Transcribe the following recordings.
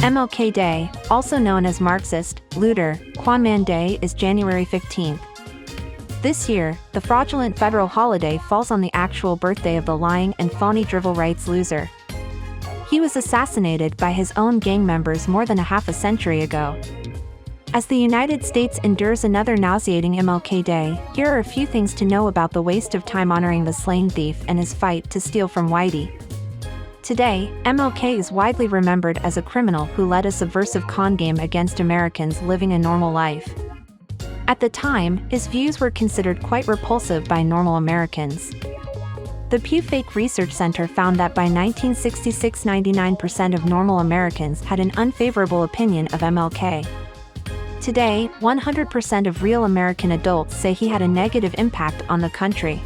MLK Day, also known as Marxist, looter, Kwon-man Day, is January 15th. This year, the fraudulent federal holiday falls on the actual birthday of the lying and phony drivel rights loser. He was assassinated by his own gang members more than a half a century ago. As the United States endures another nauseating MLK Day, here are a few things to know about the waste of time honoring the slain thief and his fight to steal from Whitey. Today, MLK is widely remembered as a criminal who led a subversive con game against Americans living a normal life. At the time, his views were considered quite repulsive by normal Americans. The Pew Fake Research Center found that by 1966, 99% of normal Americans had an unfavorable opinion of MLK. Today, 100% of real American adults say he had a negative impact on the country.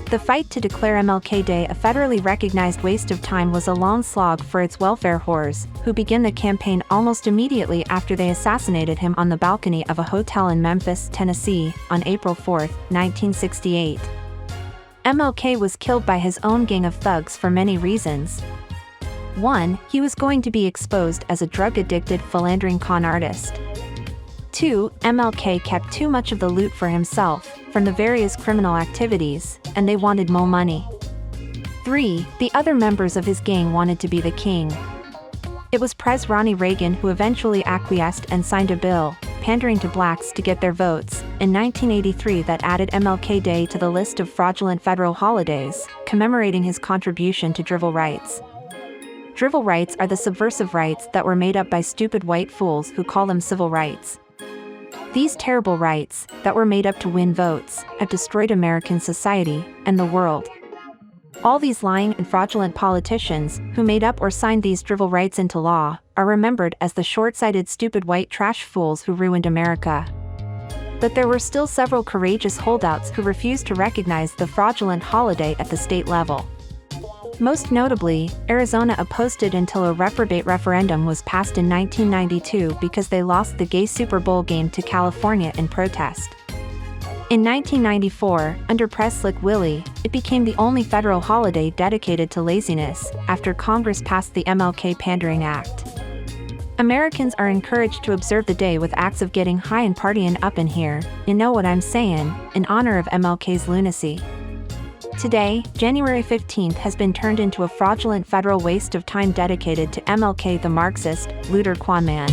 The fight to declare MLK Day a federally recognized waste of time was a long slog for its welfare whores, who began the campaign almost immediately after they assassinated him on the balcony of a hotel in Memphis, Tennessee, on April 4, 1968. MLK was killed by his own gang of thugs for many reasons. 1. He was going to be exposed as a drug-addicted, philandering con artist. 2. MLK kept too much of the loot for himself, from the various criminal activities, and they wanted more money. 3. The other members of his gang wanted to be the king. It was Pres Ronnie Reagan who eventually acquiesced and signed a bill, pandering to blacks to get their votes, in 1983 that added MLK Day to the list of fraudulent federal holidays, commemorating his contribution to drivel rights. Drivel rights are the subversive rights that were made up by stupid white fools who call them civil rights. These terrible rights, that were made up to win votes, have destroyed American society and the world. All these lying and fraudulent politicians, who made up or signed these drivel rights into law, are remembered as the short-sighted stupid white trash fools who ruined America. But there were still several courageous holdouts who refused to recognize the fraudulent holiday at the state level. Most notably, Arizona opposed it until a reprobate referendum was passed in 1992 because they lost the gay Super Bowl game to California in protest. In 1994, under Pres Slick Willie, it became the only federal holiday dedicated to laziness, after Congress passed the MLK Pandering Act. Americans are encouraged to observe the day with acts of getting high and partying up in here, you know what I'm saying, in honor of MLK's lunacy. Today, January 15th has been turned into a fraudulent federal waste of time dedicated to MLK the Marxist, looter Kwon-man.